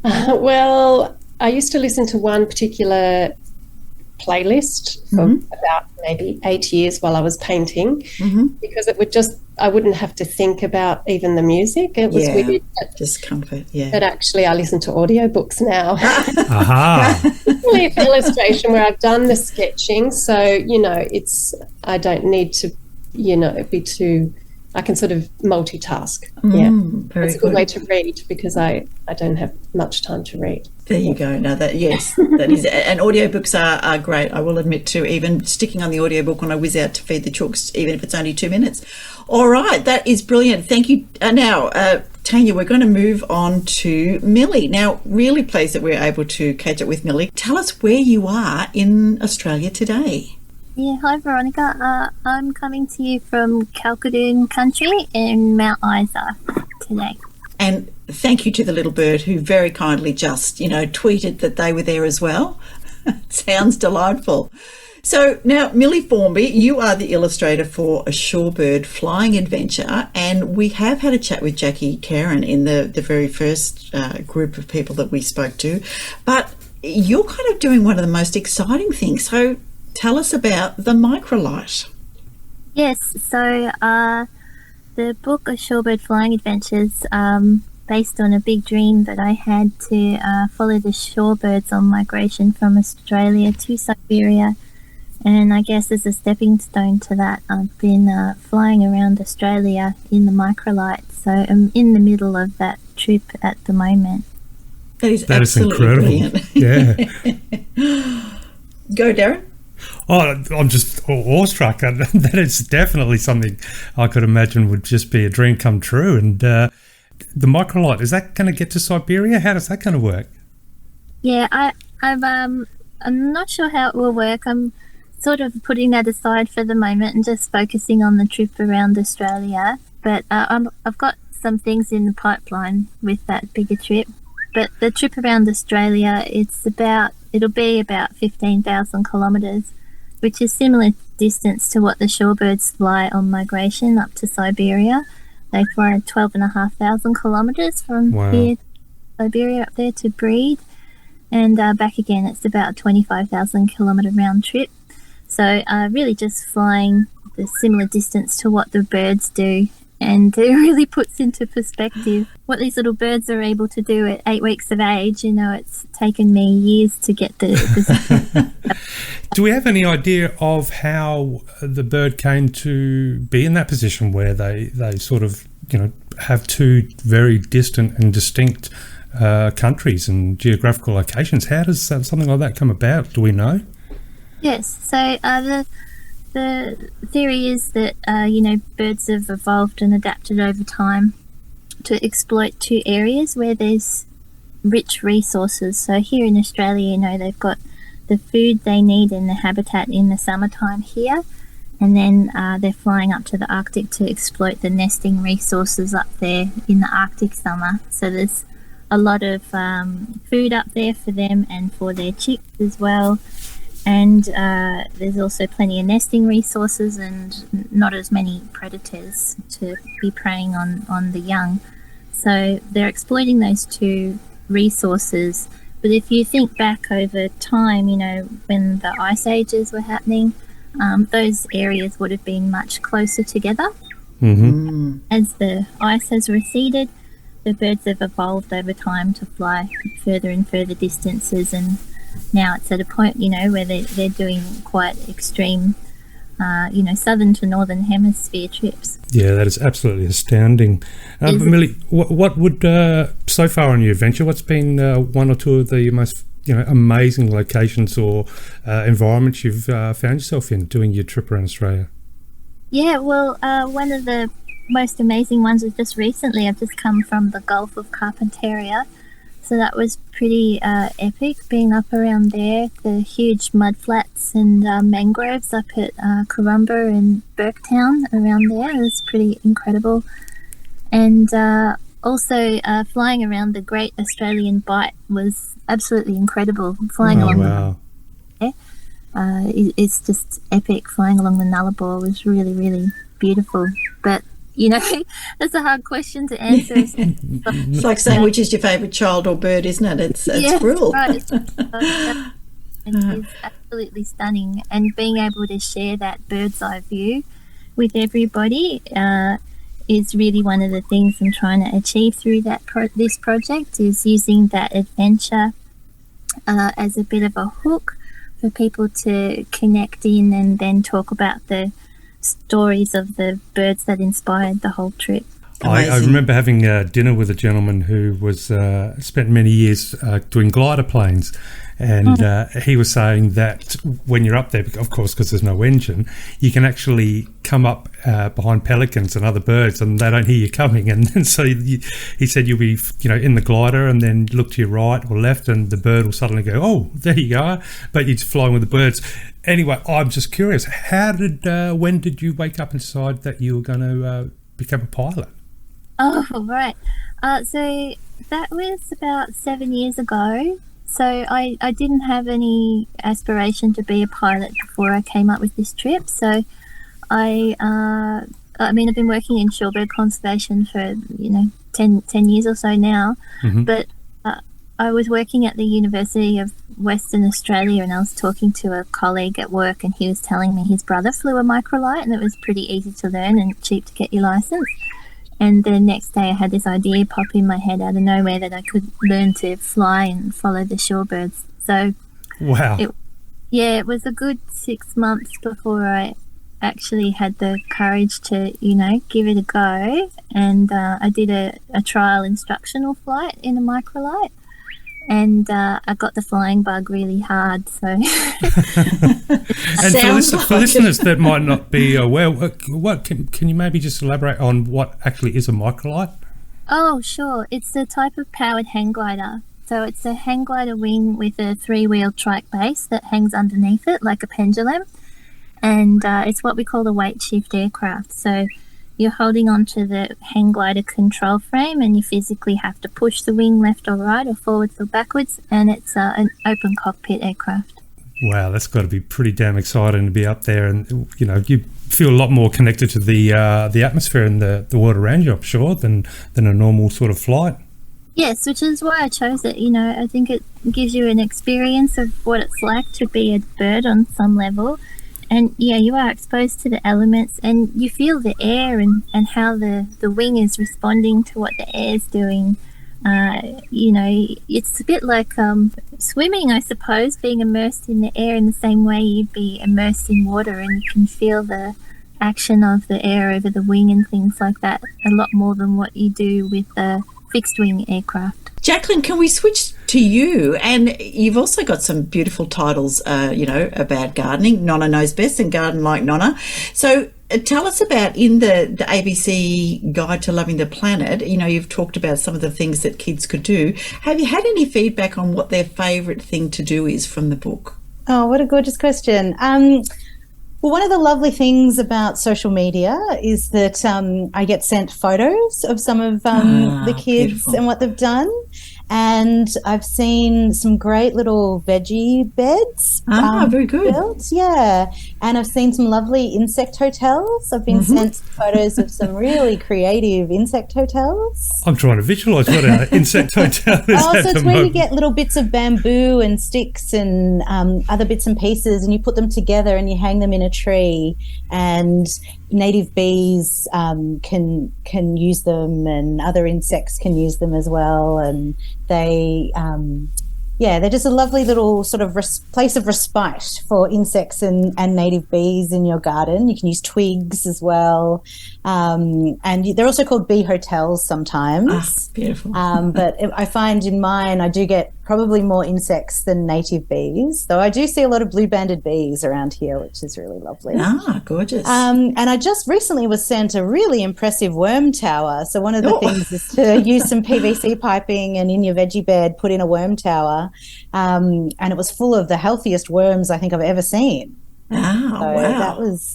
Well, I used to listen to one particular playlist for about maybe 8 years while I was painting, because I wouldn't have to think about even the music. It was weird. Just comfort, yeah. But actually I listen to audiobooks now. Aha. With illustration where I've done the sketching. So, I don't need to, be too, I can sort of multitask. It's a good way to read because I don't have much time to read. There you go. Now that is, and audiobooks are great. I will admit to even sticking on the audiobook when I whiz out to feed the chooks, even if it's only 2 minutes. All right, that is brilliant. Thank you. Now, Tannya, we're going to move on to Millie. Now, really pleased that we're able to catch up with Millie. Tell us where you are in Australia today. Yeah, hi Veronica. I'm coming to you from Kalkadoon country in Mount Isa today. And thank you to the little bird who very kindly just, tweeted that they were there as well. Sounds delightful. So now, Millie Formby, you are the illustrator for A Shorebird Flying Adventure, and we have had a chat with Jackie Karen in the very first group of people that we spoke to, but you're kind of doing one of the most exciting things. So tell us about the microlight. Yes, so the book A Shorebird Flying Adventures, based on a big dream that I had to follow the shorebirds on migration from Australia to Siberia. And I guess as a stepping stone to that, I've been flying around Australia in the microlight. So I'm in the middle of that trip at the moment. That is incredible. Brilliant. Yeah. Go, Darren. Oh, I'm just awestruck. That is definitely something I could imagine would just be a dream come true. And the microlight, is that going to get to Siberia? How is that going to work? Yeah, I'm not sure how it will work. I'm sort of putting that aside for the moment and just focusing on the trip around Australia. But I've got some things in the pipeline with that bigger trip. But the trip around Australia, it'll be about 15,000 kilometres, which is similar distance to what the shorebirds fly on migration up to Siberia. They fly 12,500 kilometres from here to Siberia up there to breed. And back again, it's about a 25,000 kilometre round trip. So really just flying the similar distance to what the birds do. And it really puts into perspective what these little birds are able to do at 8 weeks of age. You know, it's taken me years to get the Do we have any idea of how the bird came to be in that position where they sort of, you know, have two very distant and distinct countries and geographical locations? How does something like that come about? Do we know? Yes. So the theory is that, birds have evolved and adapted over time to exploit two areas where there's rich resources. So here in Australia, you know, they've got the food they need and the habitat in the summertime here. And then they're flying up to the Arctic to exploit the nesting resources up there in the Arctic summer. So there's a lot of food up there for them and for their chicks as well. And there's also plenty of nesting resources and not as many predators to be preying on the young. So they're exploiting those two resources. But if you think back over time, you know, when the ice ages were happening, those areas would have been much closer together. Mm-hmm. As the ice has receded, the birds have evolved over time to fly further and further distances, and now it's at a point, you know, where they're doing quite extreme, southern to northern hemisphere trips. Yeah, that is absolutely astounding. Millie, what would, so far on your adventure, what's been one or two of the most, amazing locations or environments you've found yourself in doing your trip around Australia? Yeah, well, one of the most amazing ones was just recently. I've just come from the Gulf of Carpentaria. So that was pretty epic, being up around there. The huge mudflats and mangroves up at Karajia and Burketown around there. It was pretty incredible. And also flying around the Great Australian Bight was absolutely incredible. Flying along it's just epic. Flying along the Nullarbor was really, really beautiful. But that's a hard question to answer. It's like saying which is your favourite child or bird, isn't it? It's brutal. Right. It's absolutely stunning. And being able to share that bird's eye view with everybody is really one of the things I'm trying to achieve through this project, is using that adventure as a bit of a hook for people to connect in and then talk about the stories of the birds that inspired the whole trip. I remember having dinner with a gentleman who was spent many years doing glider planes, and he was saying that when you're up there, of course, because there's no engine, you can actually come up behind pelicans and other birds, and they don't hear you coming. And so he said you'll be, in the glider, and then look to your right or left, and the bird will suddenly go, "Oh, there you go!" But you're flying with the birds. Anyway, I'm just curious. When did you wake up and decide that you were going to become a pilot? Oh, right. So that was about 7 years ago. So I didn't have any aspiration to be a pilot before I came up with this trip. So I've been working in shorebird conservation for 10 years or so now. Mm-hmm. But I was working at the University of Western Australia, and I was talking to a colleague at work, and he was telling me his brother flew a microlight, and it was pretty easy to learn and cheap to get your license. And the next day I had this idea pop in my head out of nowhere that I could learn to fly and follow the shorebirds. So wow. It was a good 6 months before I actually had the courage to, give it a go. And I did a trial instructional flight in a microlight. And I got the flying bug really hard. So, and for listeners that might not be aware, what can you maybe just elaborate on what actually is a microlight? Oh, sure. It's a type of powered hang glider. So it's a hang glider wing with a 3-wheel trike base that hangs underneath it like a pendulum, and it's what we call the weight shift aircraft. So you're holding onto the hang glider control frame, and you physically have to push the wing left or right or forwards or backwards, and it's an open cockpit aircraft. Wow, that's got to be pretty damn exciting to be up there, and you feel a lot more connected to the atmosphere and the world around you, I'm sure, than a normal sort of flight. Yes, which is why I chose it. I think it gives you an experience of what it's like to be a bird on some level. And yeah, you are exposed to the elements, and you feel the air and how the wing is responding to what the air is doing. It's a bit like swimming, I suppose, being immersed in the air in the same way you'd be immersed in water, and you can feel the action of the air over the wing and things like that a lot more than what you do with a fixed wing aircraft. Jaclyn, can we switch to you? And you've also got some beautiful titles, about gardening. Nonna Knows Best and Garden Like Nonna. So tell us about, in the ABC Guide to Loving the Planet, you've talked about some of the things that kids could do. Have you had any feedback on what their favourite thing to do is from the book? Oh, what a gorgeous question. Well, one of the lovely things about social media is that I get sent photos of some of the kids beautiful. And what they've done. And I've seen some great little veggie beds. Very good. Built, yeah. And I've seen some lovely insect hotels. I've been sent photos of some really creative insect hotels. I'm trying to visualise what an insect hotel is. So it's where you get little bits of bamboo and sticks and other bits and pieces, and you put them together and you hang them in a tree, and native bees can use them, and other insects can use them as well. And they're just a lovely little sort of place of respite for insects and native bees in your garden. You can use twigs as well. And they're also called bee hotels sometimes. Beautiful. But I find in mine, I do get probably more insects than native bees, though I do see a lot of blue-banded bees around here, which is really lovely. Gorgeous. And I just recently was sent a really impressive worm tower. So one of the things is to use some PVC piping, and in your veggie bed, put in a worm tower. And it was full of the healthiest worms I think I've ever seen. Wow.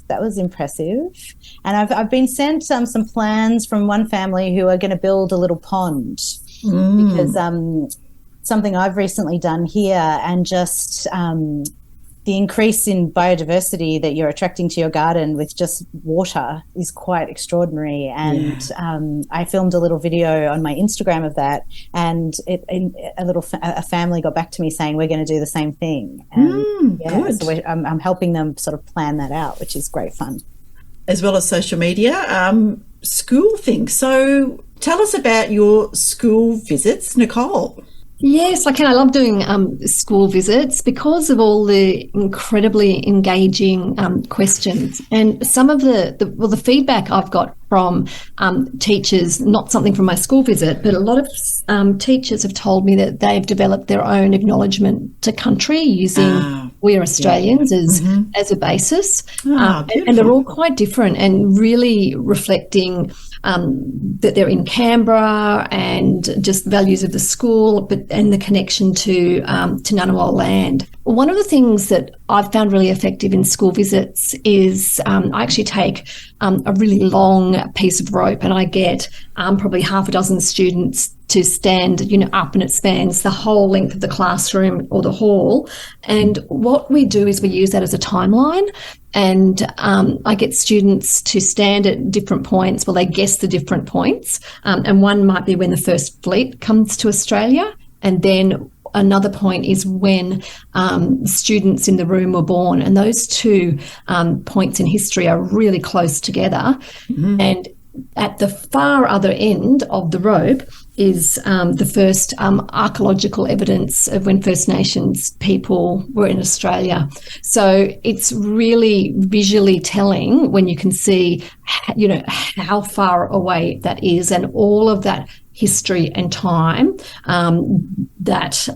That was impressive. And I've been sent some plans from one family who are going to build a little pond because something I've recently done here, and just the increase in biodiversity that you're attracting to your garden with just water is quite extraordinary. And I filmed a little video on my Instagram of that, and a family got back to me saying we're going to do the same thing. And good. So I'm helping them sort of plan that out, which is great fun. As well as social media, school things. So tell us about your school visits, Nicole. Yes, I can. I love doing school visits because of all the incredibly engaging questions, and some of the feedback I've got from teachers, not something from my school visit, but a lot of teachers have told me that they've developed their own acknowledgement to country using We're Australians as a basis. And they're all quite different and really reflecting that they're in Canberra and just values of the school, and the connection to Ngunnawal land. One of the things that I've found really effective in school visits is I actually take a really long piece of rope, and I get probably half a dozen students to stand, up, and it spans the whole length of the classroom or the hall. And what we do is we use that as a timeline. And I get students to stand at different points. Well, they guess the different points. And one might be when the first fleet comes to Australia. And then another point is when students in the room were born. And those two points in history are really close together. And at the far other end of the rope is the first archaeological evidence of when First Nations people were in Australia. So it's really visually telling when you can see, how far away that is, and all of that history and time that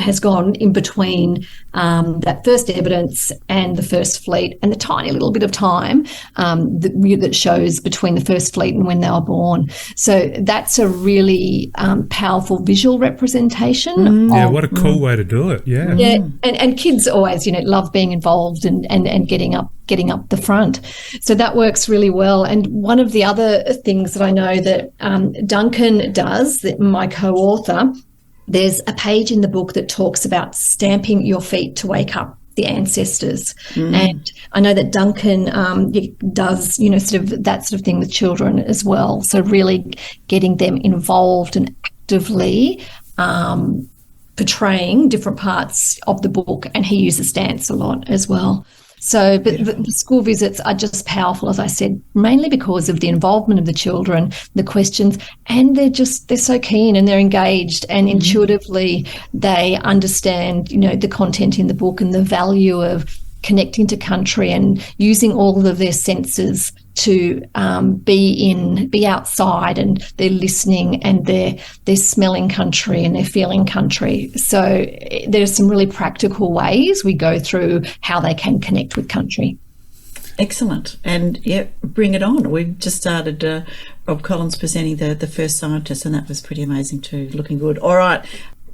has gone in between that first evidence and the first fleet, and the tiny little bit of time that shows between the first fleet and when they were born. So that's a really powerful visual representation. What a cool way to do it. Yeah. And kids always love being involved and getting up getting up the front. So that works really well. And one of the other things that I know that Duncan does, that my co-author, there's a page in the book that talks about stamping your feet to wake up the ancestors. And I know that Duncan does, you know, sort of that sort of thing with children as well. So really getting them involved and actively portraying different parts of the book. And he uses dance a lot as well. So, but the school visits are just powerful, as I said, mainly because of the involvement of the children, the questions, and they're so keen and they're engaged, and intuitively they understand, you know, the content in the book and the value of connecting to country and using all of their senses to be outside, and they're listening and they're smelling country and they're feeling country. So there's some really practical ways we go through how they can connect with country. Excellent. And bring it on. We've just started Rob Collins presenting the first scientist, and that was pretty amazing too. Looking good. All right.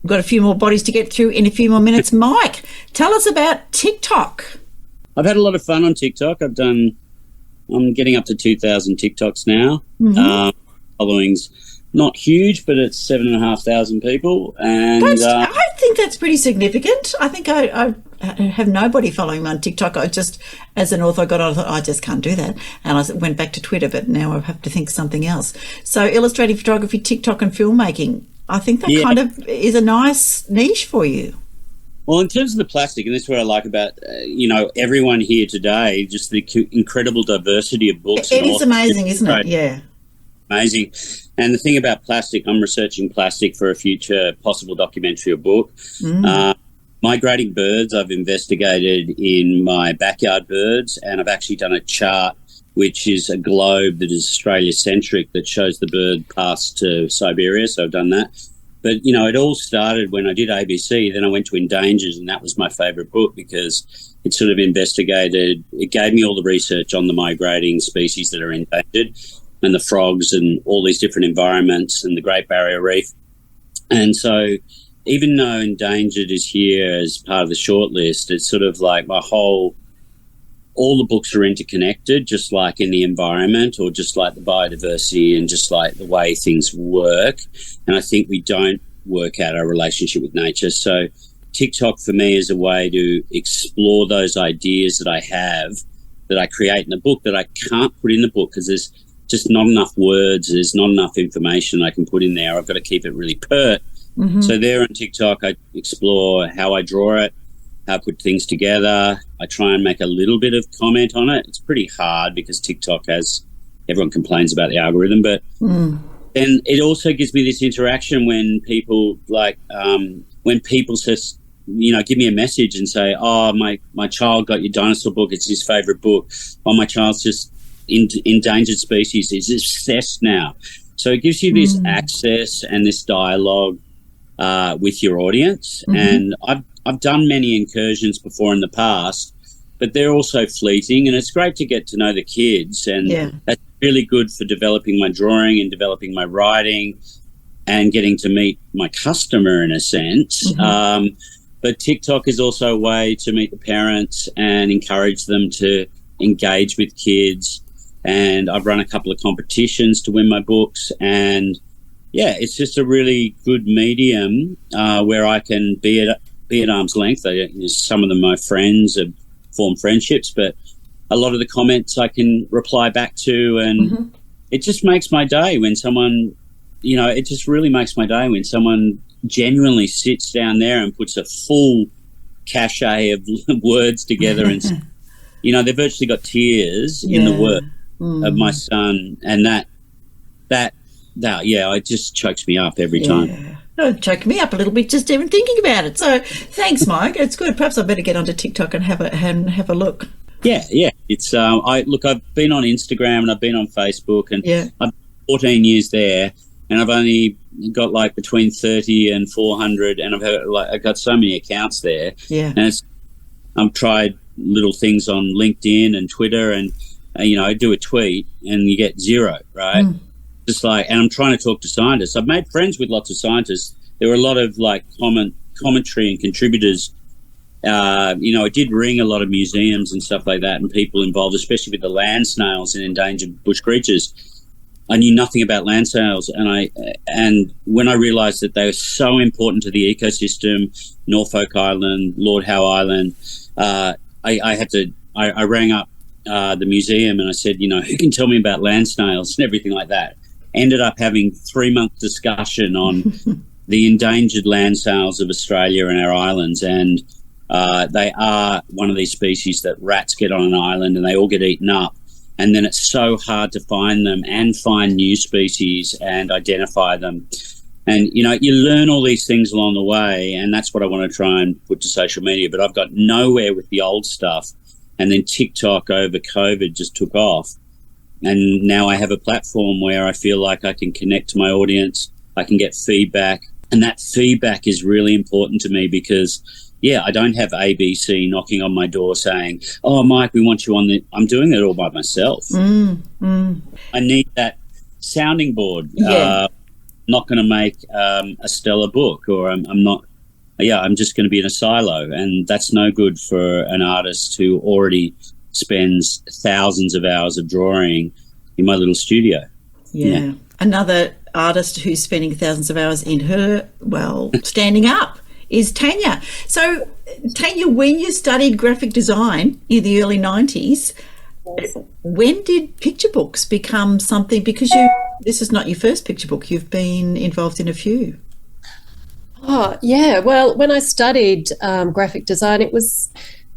We've got a few more bodies to get through in a few more minutes. Myke, tell us about TikTok. I've had a lot of fun on TikTok. I'm getting up to 2,000 TikToks now. Following's not huge, but it's 7,500 people. And I think that's pretty significant. I think I have nobody following me on TikTok. I just, as an author, I thought, I just can't do that. And I went back to Twitter, but now I have to think something else. So illustrating photography, TikTok and filmmaking, I think that kind of is a nice niche for you. Well, in terms of the plastic, and this is what I like about, everyone here today, just the incredible diversity of books. It is amazing, isn't it? Yeah. Amazing. And the thing about plastic, I'm researching plastic for a future possible documentary or book. Migrating birds, I've investigated in my backyard birds, and I've actually done a chart which is a globe that is Australia-centric that shows the bird past to Siberia, so I've done that. But, it all started when I did ABC. Then I went to Endangered, and that was my favourite book because it sort of investigated, it gave me all the research on the migrating species that are endangered and the frogs and all these different environments and the Great Barrier Reef. And so even though Endangered is here as part of the shortlist, it's sort of like all the books are interconnected, just like in the environment or just like the biodiversity and just like the way things work. And I think we don't work out our relationship with nature. So TikTok for me is a way to explore those ideas that I have, that I create in the book, that I can't put in the book because there's just not enough words, there's not enough information I can put in there. I've got to keep it really pert. So there on TikTok, I explore how I draw it, how I put things together. I try and make a little bit of comment on it. It's pretty hard because TikTok everyone complains about the algorithm, but then it also gives me this interaction when people just, give me a message and say, oh, my child got your dinosaur book. It's his favorite book. Oh, my child's just endangered species. He's obsessed now. So it gives you this access and this dialogue with your audience. And I've done many incursions before in the past, but they're also fleeting, and it's great to get to know the kids, and that's really good for developing my drawing and developing my writing and getting to meet my customer in a sense. But TikTok is also a way to meet the parents and encourage them to engage with kids. And I've run a couple of competitions to win my books, and it's just a really good medium where I can be at arm's length. Some of them my friends have formed friendships, but a lot of the comments I can reply back to, and it just makes my day when someone, it just really makes my day when someone genuinely sits down there and puts a full cachet of words together and, they've virtually got tears in the work of my son, and that it just chokes me up every time. No, it choked me up a little bit just even thinking about it. So thanks, Myke. It's good. Perhaps I better get onto TikTok and have a look. Yeah. It's I've been on Instagram and I've been on Facebook, and I've 14 years there, and I've only got between 30 and 400, and I've got so many accounts there. Yeah. And I've tried little things on LinkedIn and Twitter, and I do a tweet and you get zero, right? And I'm trying to talk to scientists. I've made friends with lots of scientists. There were a lot of commentary and contributors it did ring a lot of museums and stuff like that, and people involved, especially with the land snails and endangered bush creatures. I knew nothing about land snails, and when I realised that they were so important to the ecosystem, Norfolk Island, Lord Howe Island, I rang up the museum and I said, who can tell me about land snails and everything like that. Ended up having 3-month discussion on the endangered land snails of Australia and our islands, and they are one of these species that rats get on an island and they all get eaten up. And then it's so hard to find them and find new species and identify them. And, you learn all these things along the way, and that's what I want to try and put to social media. But I've got nowhere with the old stuff. And then TikTok over COVID just took off. And now I have a platform where I feel like I can connect to my audience. I can get feedback. And that feedback is really important to me because, I don't have ABC knocking on my door saying, "Oh, Myke, we want you on the." I'm doing it all by myself. I need that sounding board. Not going to make a stellar book, or I'm not. I'm just going to be in a silo, and that's no good for an artist who already spends thousands of hours of drawing in my little studio. Yeah. Another artist who's spending thousands of hours in her, standing up is Tannya. So, Tannya, when you studied graphic design in the early 90s, when did picture books become something? Because this is not your first picture book. You've been involved in a few. Oh, yeah. Well, when I studied graphic design, it was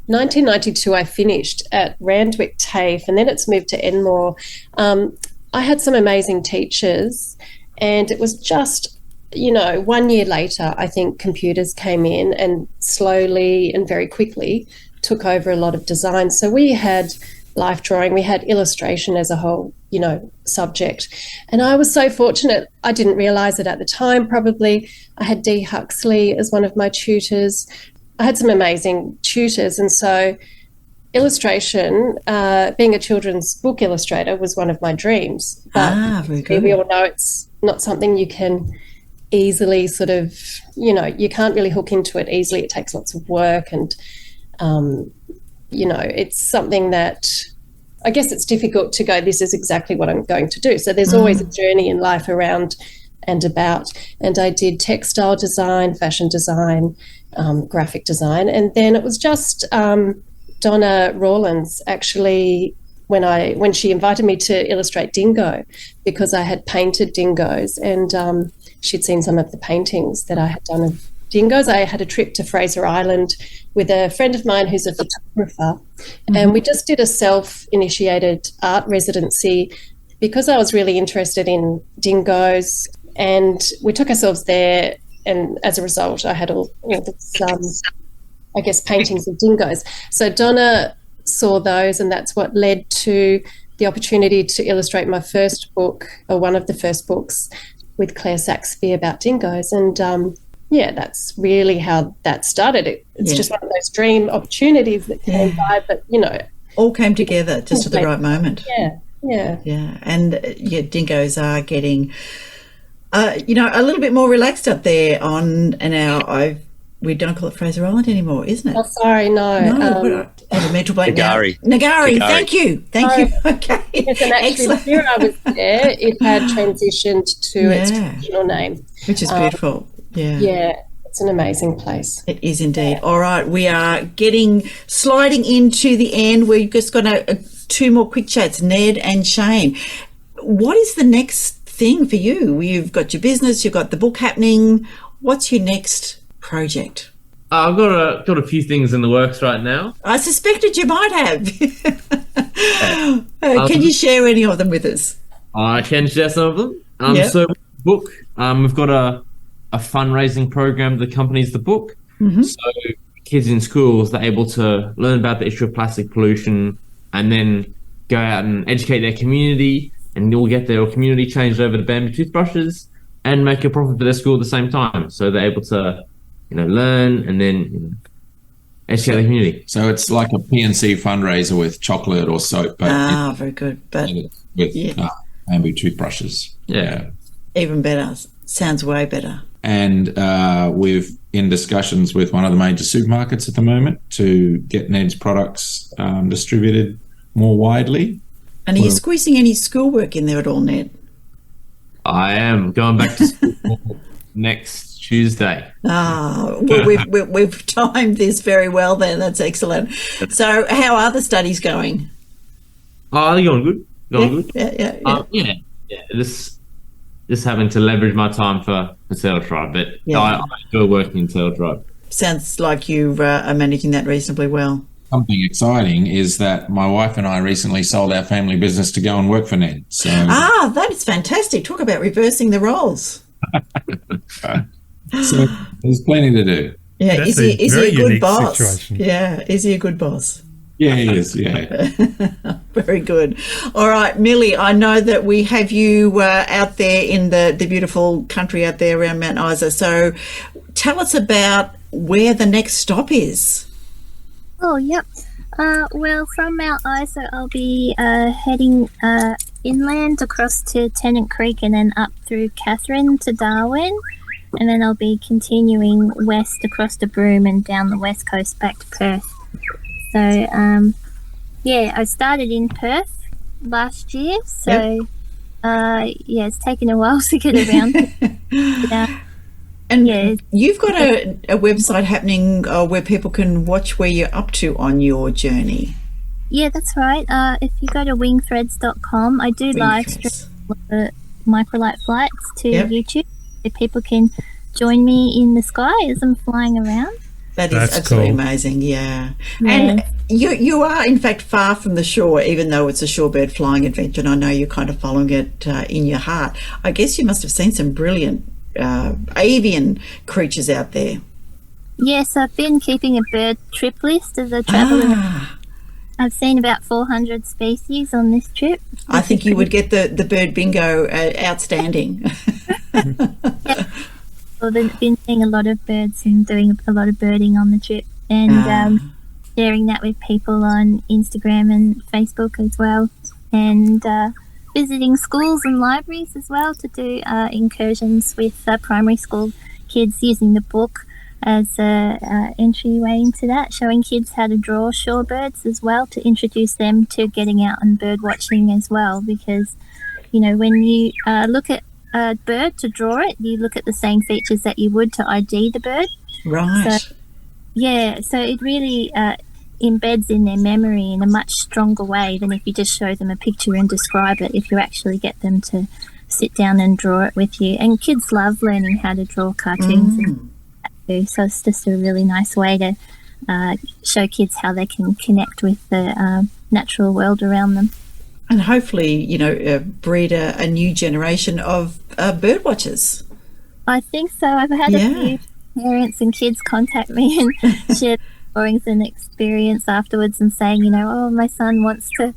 1992 I finished at Randwick TAFE, and then it's moved to Enmore. I had some amazing teachers, and it was just, 1 year later, I think computers came in and slowly and very quickly took over a lot of design. So we had life drawing, we had illustration as a whole, subject. And I was so fortunate, I didn't realise it at the time probably. I had Dee Huxley as one of my tutors. I had some amazing tutors, and so illustration, being a children's book illustrator was one of my dreams. But very good. We all know it's not something you can easily sort of, you can't really hook into it easily. It takes lots of work, and, it's something that I guess it's difficult to go, this is exactly what I'm going to do. So there's always a journey in life around and about. And I did textile design, fashion design, graphic design. And then it was just Donna Rawlins actually, when she invited me to illustrate dingo, because I had painted dingoes, and she'd seen some of the paintings that I had done of dingoes. I had a trip to Fraser Island with a friend of mine who's a photographer, and we just did a self-initiated art residency because I was really interested in dingoes, and we took ourselves there, and as a result I had all this, paintings of dingoes. So Donna saw those, and that's what led to the opportunity to illustrate my first book, or one of the first books, with Claire Saxby about dingoes. And that's really how that started. It's just one of those dream opportunities that came by, but all came together just at the right moment. Yeah. And dingoes are getting a little bit more relaxed up there we don't call it Fraser Island anymore, isn't it? Oh, sorry, no. I have a mental blank now. Nagari. Thank you. Okay. Yes, and actually, when I was there, it had transitioned to its traditional name, which is beautiful. Yeah, it's an amazing place. It is indeed. Yeah. All right, we are sliding into the end. We've just got two more quick chats, Ned and Shane. What is the next thing for you? You've got your business, you've got the book happening. What's your next project? I've got a few things in the works right now. I suspected you might have. Can you share any of them with us? I can share some of them. So book, we've got a fundraising program that accompanies the book. So kids in schools, they're able to learn about the issue of plastic pollution and then go out and educate their community, and you'll get their community changed over to bamboo toothbrushes and make a profit for their school at the same time. So they're able to learn and then educate the community. So it's like a PNC fundraiser with chocolate or soap, but very good. But with bamboo toothbrushes. Yeah. Even better. Sounds way better. And we've in discussions with one of the major supermarkets at the moment to get Ned's products distributed more widely. And are you squeezing any schoolwork in there at all, Ned? I am going back to school next Tuesday. Well, we've timed this very well then. That's excellent. So how are the studies going? Oh, they're going good. Good. Yeah. Just having to leverage my time for Turtle Tribe, but I enjoy working in Turtle Tribe. Sounds like you are managing that reasonably well. Something exciting is that my wife and I recently sold our family business to go and work for Ned. So that is fantastic. Talk about reversing the roles. So there's plenty to do. Yeah, That's is he a good boss? Situation. Yeah, is he a good boss? Yeah, he is, yeah. Very good. All right, Millie, I know that we have you out there in the beautiful country out there around Mount Isa. So tell us about where the next stop is. Oh, yep. Well, from Mount Isa, I'll be heading inland across to Tennant Creek and then up through Catherine to Darwin. And then I'll be continuing west across to Broome and down the west coast back to Perth. So, I started in Perth last year. So, it's taken a while to get around. And you've got a website happening where people can watch where you're up to on your journey. Yeah, that's right. If you go to wingthreads.com, I do live stream the microlight flights to YouTube. So people can join me in the sky as I'm flying around. That's absolutely cool. Amazing, yeah. And you are, in fact, far from the shore, even though it's a shorebird flying adventure, and I know you're kind of following it in your heart. I guess you must have seen some brilliant avian creatures out there. Yes, I've been keeping a bird trip list as I travel. I've seen about 400 species on this trip. I think you would get the bird bingo outstanding. Well, I've been seeing a lot of birds and doing a lot of birding on the trip, and sharing that with people on Instagram and Facebook as well, and visiting schools and libraries as well to do incursions with primary school kids using the book as a entryway into that, showing kids how to draw shorebirds as well to introduce them to getting out and bird watching as well, because when you look at a bird to draw it, you look at the same features that you would to ID the bird. Right. So it really embeds in their memory in a much stronger way than if you just show them a picture and describe it, if you actually get them to sit down and draw it with you. And kids love learning how to draw cartoons and that too, so it's just a really nice way to show kids how they can connect with the natural world around them. And hopefully, breed a new generation of bird watchers. I think so. I've had a few parents and kids contact me and share drawings and experience afterwards and saying, my son wants to,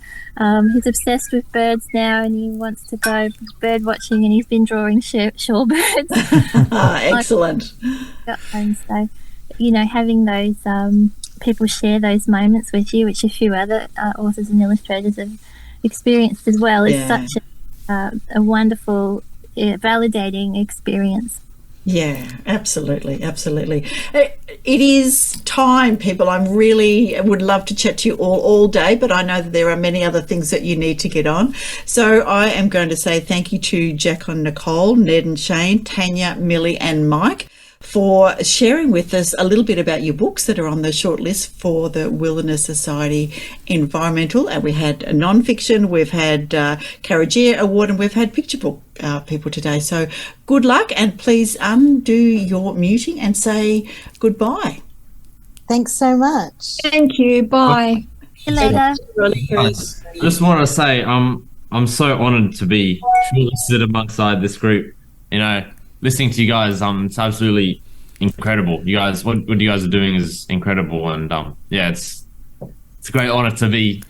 he's obsessed with birds now and he wants to go bird watching and he's been drawing shorebirds. Excellent. And so, having those people share those moments with you, which a few other authors and illustrators have experienced as well, is such a wonderful, validating experience. Yeah, absolutely. It is time, people. I really would love to chat to you all day, but I know that there are many other things that you need to get on. So I am going to say thank you to Jaclyn, Nicole, Ned and Shane, Tannya, Millie and Myke for sharing with us a little bit about your books that are on the shortlist for the Wilderness Society Environmental. And we had non-fiction, we've had Karajia Award, and we've had picture book people today. So good luck, and please undo your muting and say goodbye. Thanks so much. Thank you. Bye. See you later. I just want to say I'm so honoured to be shortlisted alongside this group. Listening to you guys, it's absolutely incredible. You guys, what you guys are doing is incredible, and it's a great honour to be,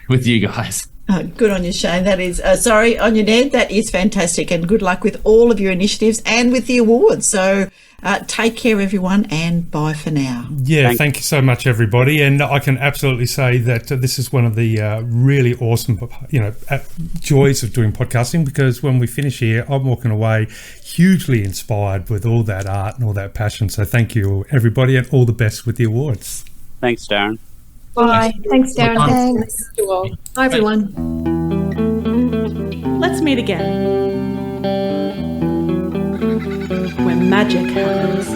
with you guys. Good on you, Shane. That is, sorry, on you, Ned. That is fantastic. And good luck with all of your initiatives and with the awards. So take care, everyone, and bye for now. Yeah, thank you so much, everybody. And I can absolutely say that this is one of the really awesome, joys of doing podcasting, because when we finish here, I'm walking away hugely inspired with all that art and all that passion. So thank you, everybody, and all the best with the awards. Thanks, Darren. Bye. Thanks, Darren. Thanks. Thank you all. Bye, everyone. Let's meet again when magic happens.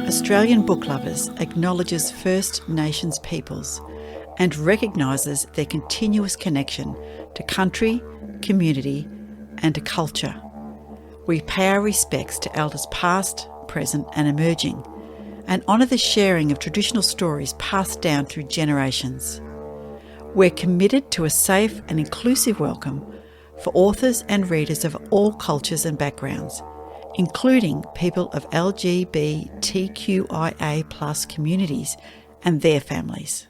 Australian Book Lovers acknowledges First Nations peoples and recognises their continuous connection to country, community and to culture. We pay our respects to elders past, present and emerging, and honour the sharing of traditional stories passed down through generations. We're committed to a safe and inclusive welcome for authors and readers of all cultures and backgrounds, including people of LGBTQIA+ communities and their families.